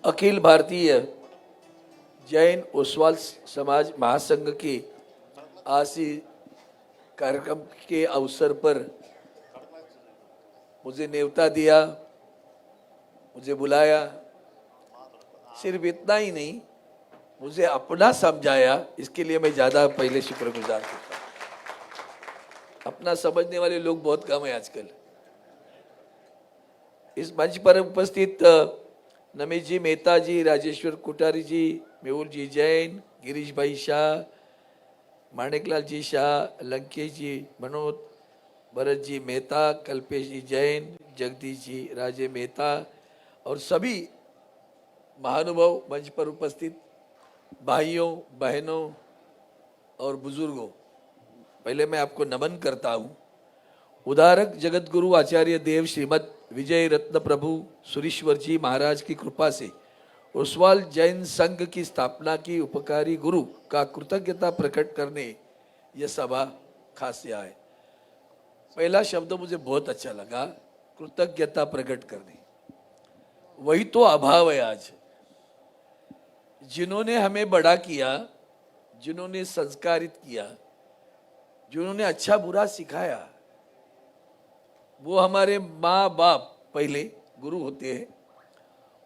अखिल भारतीय जैन ओसवाल समाज महासंघ के आसी कार्यक्रम के अवसर पर मुझे न्योता दिया, मुझे बुलाया। सिर्फ इतना ही नहीं, मुझे अपना समझाया। इसके लिए मैं ज़्यादा पहले शुक्रगुजार करता हूँ। अपना समझने वाले लोग बहुत कम है आजकल। इस मंच पर उपस्थित नमेश जी मेहता जी, राजेश्वर कोठारी जी, मेहुल जी जैन, गिरीश भाई शाह, माणिकलाल जी शाह, लंकेश जी मनोज, भरत जी मेहता, कल्पेश जी जैन, जगदीश जी राजे मेहता और सभी महानुभाव, मंच पर उपस्थित भाइयों बहनों और बुजुर्गों, पहले मैं आपको नमन करता हूँ। उदारक जगत गुरु आचार्य देव श्रीमद विजय रत्न प्रभु सुरीश्वर जी महाराज की कृपा से ओसवाल जैन संघ की स्थापना की उपकारी गुरु का कृतज्ञता प्रकट करने यह सभा खास है। पहला शब्द मुझे बहुत अच्छा लगा, कृतज्ञता प्रकट करने। वही तो अभाव है आज। जिन्होंने हमें बड़ा किया, जिन्होंने संस्कारित किया, जिन्होंने अच्छा बुरा सिखाया, वो हमारे माँ बाप पहले गुरु होते हैं।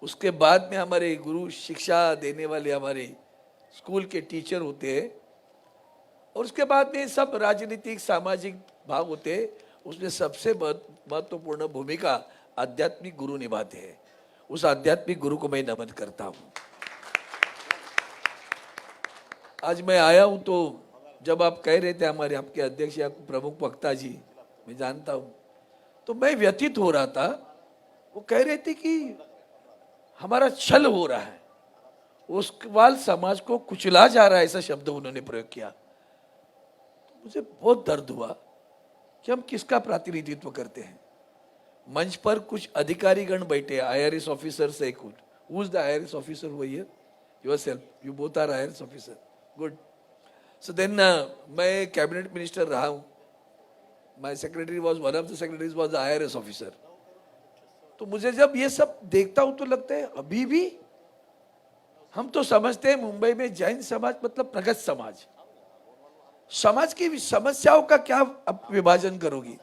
उसके बाद में हमारे गुरु शिक्षा देने वाले हमारे स्कूल के टीचर होते हैं और उसके बाद में सब राजनीतिक सामाजिक भाग होते हैं। उसमें सबसे महत्वपूर्ण भूमिका आध्यात्मिक गुरु निभाते हैं। उस आध्यात्मिक गुरु को मैं नमन करता हूँ। आज मैं आया हूँ तो जब आप कह रहे थे हमारे आपके अध्यक्ष या प्रमुख वक्ता जी, मैं जानता हूँ, तो मैं व्यथित हो रहा था। वो कह रहे थे कि हमारा छल हो रहा है, ओसवाल समाज को कुचला जा रहा है, ऐसा शब्द उन्होंने प्रयोग किया। तो मुझे बहुत दर्द हुआ कि हम किसका प्रतिनिधित्व करते हैं। मंच पर कुछ अधिकारी गण बैठे, IRS ऑफिसर से कुछ। Who is the IRS officer over here? Yourself, you both are IRS officer, good. So then मैं कैबिनेट मिनिस्टर रहा हूँ। My secretary was, one of the secretaries was IRS officer. तो मुझे जब ये सब देखता हूं तो लगता है अभी भी हम तो समझते हैं मुंबई में जैन समाज मतलब प्रगत समाज। समाज की समस्याओं का क्या आप विभाजन करोगी?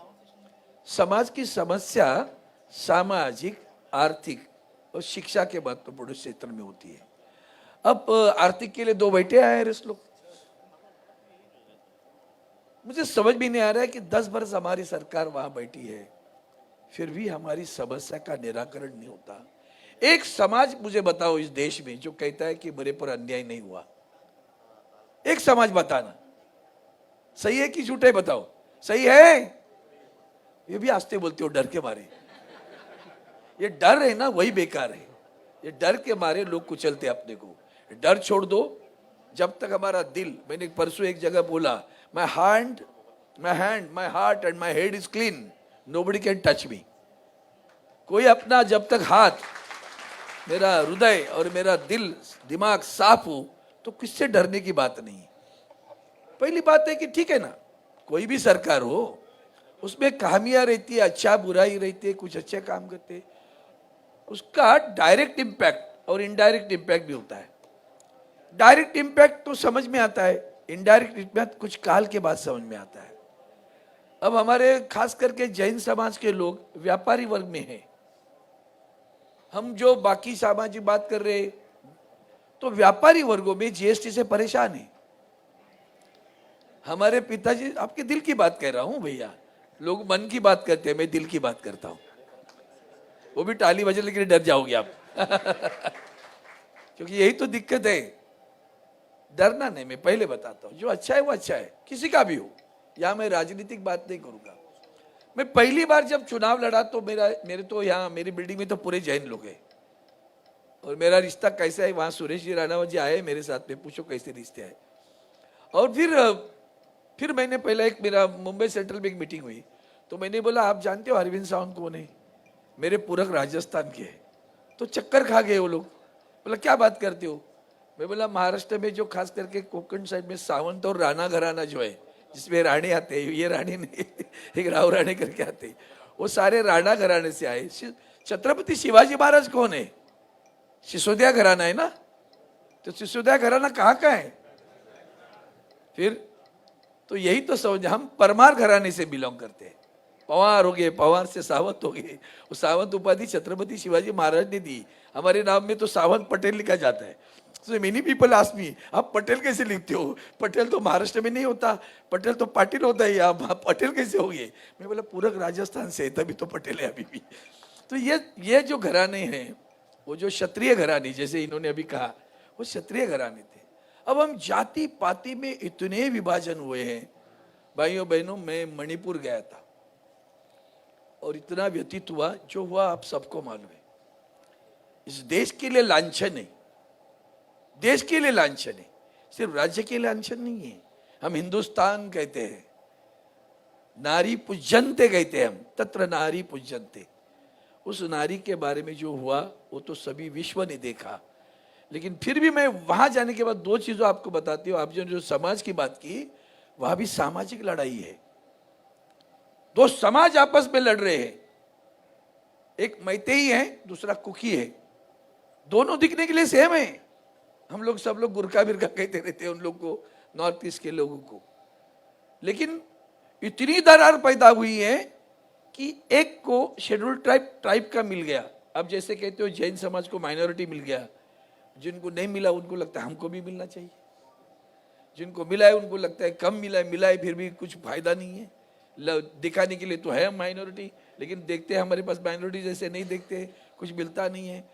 समाज की समस्या सामाजिक, आर्थिक और शिक्षा के महत्वपूर्ण क्षेत्र में होती है। अब आर्थिक के लिए दो बैठे IRS लोग। मुझे समझ भी नहीं आ रहा है कि 10 वर्ष हमारी सरकार वहां बैठी है, फिर भी हमारी समस्या का निराकरण नहीं होता। एक समाज मुझे बताओ इस देश में जो कहता है कि मेरे पर अन्याय नहीं हुआ। एक समाज बताना, सही है कि झूठे? बताओ, सही है? ये भी आस्ते बोलते हो डर के मारे। ये डर है ना, वही बेकार है। ये डर के मारे लोग कुचलते अपने को। डर छोड़ दो। जब तक हमारा दिल, मैंने परसों एक जगह बोला, my hand, my heart and my head is clean, nobody can touch me. कोई अपना जब तक हाथ, मेरा हृदय और मेरा दिल, दिमाग साफ हो तो किससे डरने की बात नहीं। पहली बात है कि ठीक है ना, कोई भी सरकार हो उसमें खामियां रहती है, अच्छा बुराई रहती है, कुछ अच्छे काम करते हैं, उसका डायरेक्ट इम्पैक्ट और इनडायरेक्ट इम्पैक्ट भी होता है। डायरेक्ट इम्पैक्ट तो समझ में आता है, इनडायरेक्ट इम्पैक्ट कुछ काल के बाद समझ में आता है। अब हमारे खास करके जैन समाज के लोग व्यापारी वर्ग में हैं। हम जो बाकी सामाजिक बात कर रहे हैं, तो व्यापारी वर्गों में GST से परेशान है। हमारे पिताजी, आपके दिल की बात कह रहा हूं भैया, लोग मन की बात करते हैं, मैं दिल की बात करता हूं। वो भी ताली बजे लेकिन डर जाओगे आप क्योंकि यही तो दिक्कत है। डरना नहीं, मैं पहले बताता हूँ, जो अच्छा है वो अच्छा है, किसी का भी हो। यहाँ मैं राजनीतिक बात नहीं करूंगा। मैं पहली बार जब चुनाव लड़ा तो मेरे तो यहाँ मेरी बिल्डिंग में तो पूरे जैन लोग हैं। और मेरा रिश्ता कैसा है, वहाँ सुरेश जी राणा जी आए मेरे साथ में, पूछो कैसे रिश्ते आए। और फिर मैंने पहला एक, मेरा मुंबई सेंट्रल में एक मीटिंग हुई तो मैंने बोला आप जानते हो अरविंद सावंत कौन है? मेरे पूरक राजस्थान के हैं। तो चक्कर खा गए वो लोग। बोला क्या बात करते हो? मैं बोला महाराष्ट्र में जो खास करके कोकण साइड में सावंत और राणा घराना जो है, जिसमें राणी आते हैं, ये राणी नहीं एक राव राणे करके आते हैं, वो सारे राणा घराने से आए। छत्रपति शिवाजी महाराज कौन है? सिसोदिया घराना है ना, तो सिसोदिया घराना कहाँ का है फिर? तो यही तो समझ, हम परमार घराने से बिलोंग करते हैं। पवार हो गए, पवार से सावंत हो गए। वो सावंत उपाधि छत्रपति शिवाजी महाराज ने दी, हमारे नाम में तो सावंत पटेल लिखा जाता है। So many people ask me, आप पटेल कैसे लिखते हो? पटेल तो महाराष्ट्र में नहीं होता, पटेल तो पाटिल होता है, आप पटेल कैसे हो गए? मैं बोला पूरक राजस्थान से, तभी तो पटेल है अभी भी। तो ये जो घराने हैं, वो जो क्षत्रिय घराने, जैसे इन्होंने अभी कहा, वो क्षत्रिय घराने थे। अब हम जाति पाति में इतने विभाजन हुए हैं भाइयों बहनों। मैं मणिपुर गया था और इतना व्यतीत हुआ, जो हुआ आप सबको मालूम है। इस देश के लिए लांछन है, देश के लिए लांछन है, सिर्फ राज्य के लिए लांछन नहीं है। हम हिंदुस्तान कहते हैं, नारी पूज्यन्ते कहते हैं हम, तत्र नारी पूज्यन्ते। उस नारी के बारे में जो हुआ वो तो सभी विश्व ने देखा। लेकिन फिर भी मैं वहां जाने के बाद दो चीजों आपको बताती हूँ। आपने जो समाज की बात की, वहां भी सामाजिक लड़ाई है। दो समाज आपस में लड़ रहे हैं, एक मैतेई है, दूसरा कुकी है। दोनों दिखने के लिए सेम है। हम लोग सब लोग गुरखा बिरखा कहते रहते हैं उन लोग को, नॉर्थ ईस्ट के लोगों को। लेकिन इतनी दरार पैदा हुई है कि एक को शेड्यूल ट्राइब का मिल गया। अब जैसे कहते हो जैन समाज को माइनॉरिटी मिल गया, जिनको नहीं मिला उनको लगता है हमको भी मिलना चाहिए, जिनको मिला है उनको लगता है कम मिला है फिर भी कुछ फायदा नहीं है, दिखाने के लिए तो है हम माइनॉरिटी, लेकिन देखते हैं हमारे पास माइनॉरिटी जैसे नहीं देखते, कुछ मिलता नहीं है।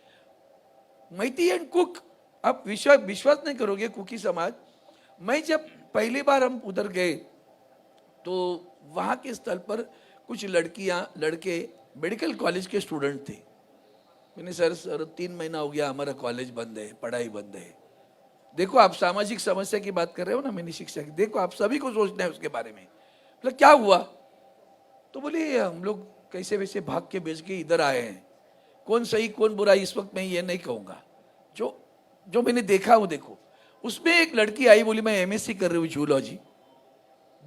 मैती एंड कुक, आप विश्वास नहीं करोगे, कुकी समाज। मैं जब पहली बार हम उधर गए तो वहाँ के स्थल पर कुछ लड़के मेडिकल कॉलेज के स्टूडेंट थे। मैंने सर 3 महीना हो गया हमारा कॉलेज बंद है, पढ़ाई बंद है। देखो आप सामाजिक समस्या की बात कर रहे हो ना, मैंने शिक्षा की, देखो आप सभी को सोचना है उसके बारे में। मतलब क्या हुआ? तो बोले हम लोग कैसे वैसे भाग के बेच के इधर आए हैं। कौन सही कौन बुरा इस वक्त मैं ये नहीं कहूँगा, जो मैंने देखा वो देखो। उसमें एक लड़की आई, बोली मैं एमएससी कर रही हूँ जूलॉजी।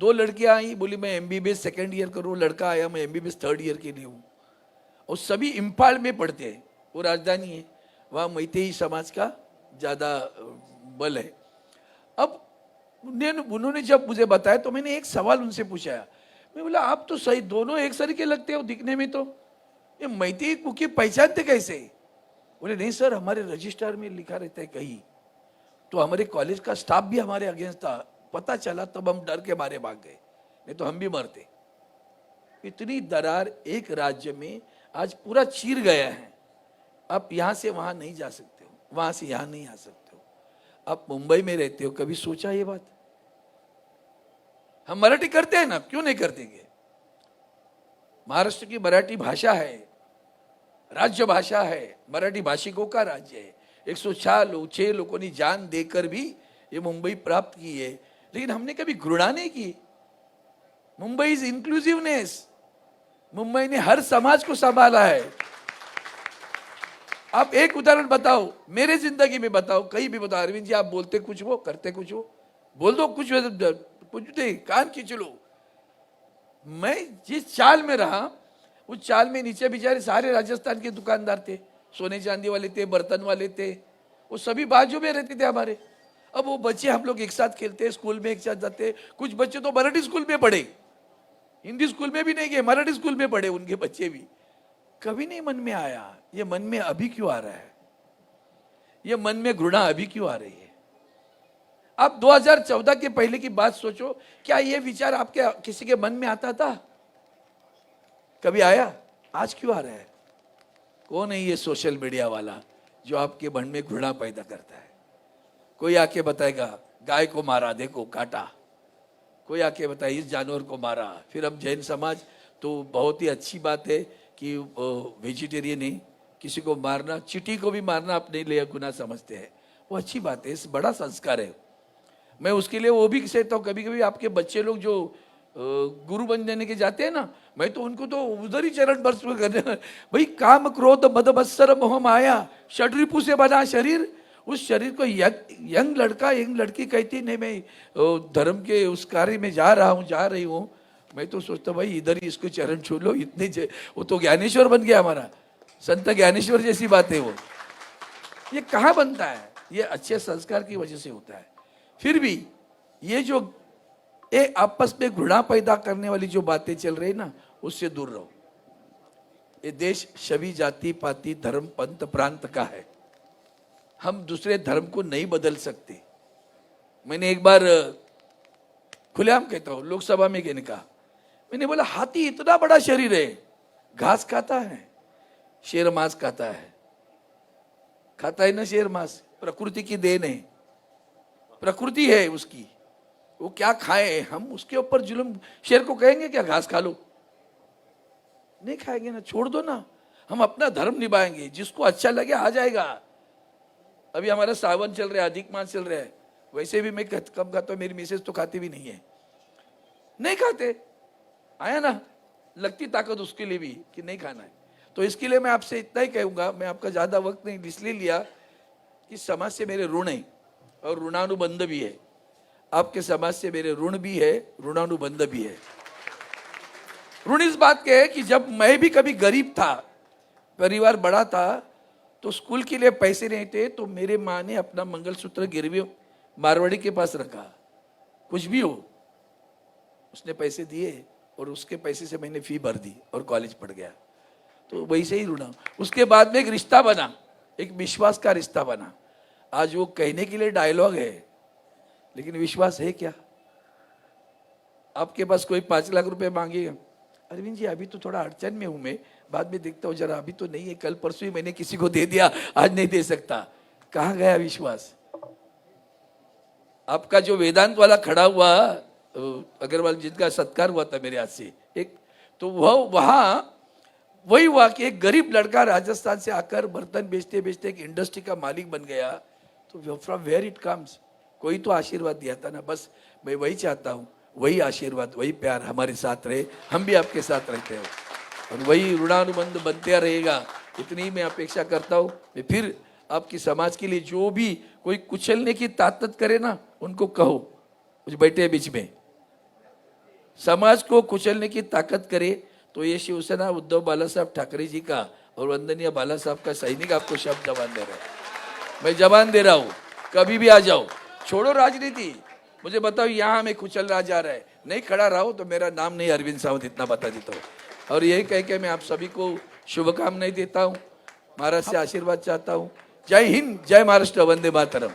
2 लड़कियां आई, बोली मैं एमबीबीएस सेकेंड ईयर कर रहा हूँ। लड़का आया मैं एमबीबीएस थर्ड ईयर के लिए हूँ। और सभी इम्फाल में पढ़ते हैं, वो राजधानी है, वहाँ मैतेई समाज का ज़्यादा बल है। अब उन्होंने जब मुझे बताया तो मैंने एक सवाल उनसे पूछा। मैं बोला आप तो सही दोनों एक सर के लगते हो दिखने में, तो ये मैतेई कुकी पहचानते कैसे? बोले नहीं सर, हमारे रजिस्टर में लिखा रहता है कहीं। तो हमारे कॉलेज का स्टाफ भी हमारे अगेंस्ट था, पता चला तब हम डर के मारे भाग गए, नहीं तो हम भी मरते। इतनी दरार एक राज्य में आज पूरा चीर गया है। आप यहां से वहां नहीं जा सकते हो, वहां से यहां नहीं आ सकते हो। आप मुंबई में रहते हो, कभी सोचा ये बात? हम मराठी करते हैं ना, क्यों नहीं करते? महाराष्ट्र की मराठी भाषा है, राज्य भाषा है, मराठी भाषिकों का राज्य है। 106 लोगों ने जान देकर भी ये मुंबई प्राप्त की है, लेकिन हमने कभी घृणा नहीं की। Mumbai is inclusiveness. मुंबई ने हर समाज को संभाला है। आप एक उदाहरण बताओ, मेरे जिंदगी में बताओ, कहीं भी बताओ। अरविंद जी आप बोलते कुछ हो, करते कुछ हो, बोल दो कुछ दे, कान खींच लो। मैं जिस चाल में रहा उस चाल में नीचे बेचारे सारे राजस्थान के दुकानदार थे, सोने चांदी वाले थे, बर्तन वाले थे, वो सभी बाजू में रहते थे हमारे। अब वो बच्चे हम लोग एक साथ खेलते, स्कूल में एक साथ जाते। कुछ बच्चे तो मराठी स्कूल में पढ़े, हिंदी स्कूल में भी नहीं गए, मराठी स्कूल में पढ़े उनके बच्चे भी। कभी नहीं मन में आया ये मन में अभी क्यों आ रहा है? ये मन में घृणा अभी क्यों आ रही है? आप 2014 के पहले की बात सोचो, क्या ये विचार आपके किसी के मन में आता था? कभी आया? आज क्यों आ रहा है? कौन है ये सोशल मीडिया वाला जो आपके मन में घृणा पैदा करता है? कोई आके बताएगा गाय को मारा, देखो काटा। कोई आके बताए इस जानवर को मारा। फिर हम जैन समाज तो बहुत ही अच्छी बात है कि वेजिटेरियन है, किसी को मारना, चींटी को भी मारना अपने लिए गुनाह समझते हैं, वो अच्छी बात है, इस बड़ा संस्कार है। मैं उसके लिए वो भी कहता हूँ, कभी कभी आपके बच्चे लोग जो गुरु बन जाने के जाते हैं ना, मैं तो उनको तो उधर ही चरण स्पर्श करने, भाई काम क्रोध मद मत्सर मोह माया षड्रिपु से बना शरीर। उस शरीर को यंग लड़का यंग लड़की कहती नहीं, मैं धर्म के उस कार्य में जा रही हूँ। मैं तो सोचता भाई इधर ही इसको चरण छू लो, इतने वो तो ज्ञानेश्वर बन गया हमारा, संत ज्ञानेश्वर जैसी बात है वो। ये कहाँ बनता है? ये अच्छे संस्कार की वजह से होता है। फिर भी ये जो आपस में घृणा पैदा करने वाली जो बातें चल रही ना, उससे दूर रहो। ये देश सभी जाति पाति धर्म पंथ प्रांत का है। हम दूसरे धर्म को नहीं बदल सकते। मैंने एक बार खुलेआम कहता हूं, लोकसभा में कहने कहा, मैंने बोला हाथी इतना बड़ा शरीर है, घास खाता है, शेर मांस खाता है ना शेर मांस, प्रकृति की देन है, प्रकृति है उसकी, वो क्या खाए, हम उसके ऊपर जुल्म। शेर को कहेंगे क्या घास खा लो? नहीं खाएंगे ना, छोड़ दो ना, हम अपना धर्म निभाएंगे, जिसको अच्छा लगे आ जाएगा। अभी हमारा सावन चल रहा है, अधिक मास चल रहा है, वैसे भी मैं कम खाता हूं, मेरी मिसेज तो खाती भी नहीं है, नहीं खाते, आया ना, लगती ताकत उसके लिए भी कि नहीं खाना है। तो इसके लिए मैं आपसे इतना ही कहूंगा, मैं आपका ज्यादा वक्त नहीं इसलिए लिया कि समाज से मेरे ऋण है और ऋणानुबंध भी है, आपके समाज से मेरे ऋण भी है, ऋणानुबंध भी है। ऋण इस बात के है कि जब मैं भी कभी गरीब था, परिवार बड़ा था, तो स्कूल के लिए पैसे नहीं थे, तो मेरे माँ ने अपना मंगलसूत्र गिरवी मारवाड़ी के पास रखा, कुछ भी हो उसने पैसे दिए और उसके पैसे से मैंने फी भर दी और कॉलेज पढ़ गया। तो वैसे ही रुना। उसके बाद में एक रिश्ता बना, एक विश्वास का रिश्ता बना। आज वो कहने के लिए डायलॉग है, लेकिन विश्वास है क्या? आपके पास कोई 5 लाख रुपए मांगेगा, अरविंद जी अभी तो थोड़ा अड़चन में हूं मैं, बाद में देखता हूं, जरा अभी तो नहीं है, कल परसों ही मैंने किसी को दे दिया, आज नहीं दे सकता। कहां गया विश्वास? आपका जो वेदांत वाला खड़ा हुआ अग्रवाल, जिनका सत्कार हुआ था मेरे हाथ से एक, तो वही हुआ कि एक गरीब लड़का राजस्थान से आकर बर्तन बेचते बेचते एक इंडस्ट्री का मालिक बन गया। तो फ्रॉम वेयर इट कम्स, कोई तो आशीर्वाद दिया था ना। बस मैं वही चाहता हूँ, वही आशीर्वाद, वही प्यार हमारे साथ रहे, हम भी आपके साथ रहते हैं और वही ऋणानुबंध बनते रहेगा, इतनी मैं अपेक्षा करता हूँ। मैं फिर आपकी समाज के लिए जो भी कोई कुचलने की ताकत करे ना, उनको कहो, कुछ बैठे बीच में, समाज को कुचलने की ताकत करे तो ये शिवसेना उद्धव बाला साहब ठाकरे जी का और वंदनीय बाला साहब का सैनिक आपको शब्द जबान दे रहा है। मैं जबान दे रहा हूँ, कभी भी आ जाओ, छोड़ो राजनीति, मुझे बताओ यहाँ में कुचल रहा जा रहा है, नहीं खड़ा रहो तो मेरा नाम नहीं अरविंद सावंत, इतना बता देता हूँ। और यही कह के मैं आप सभी को शुभकामनाएं देता हूँ, महाराज से आशीर्वाद चाहता हूँ। जय हिंद, जय महाराष्ट्र, वंदे मातरम।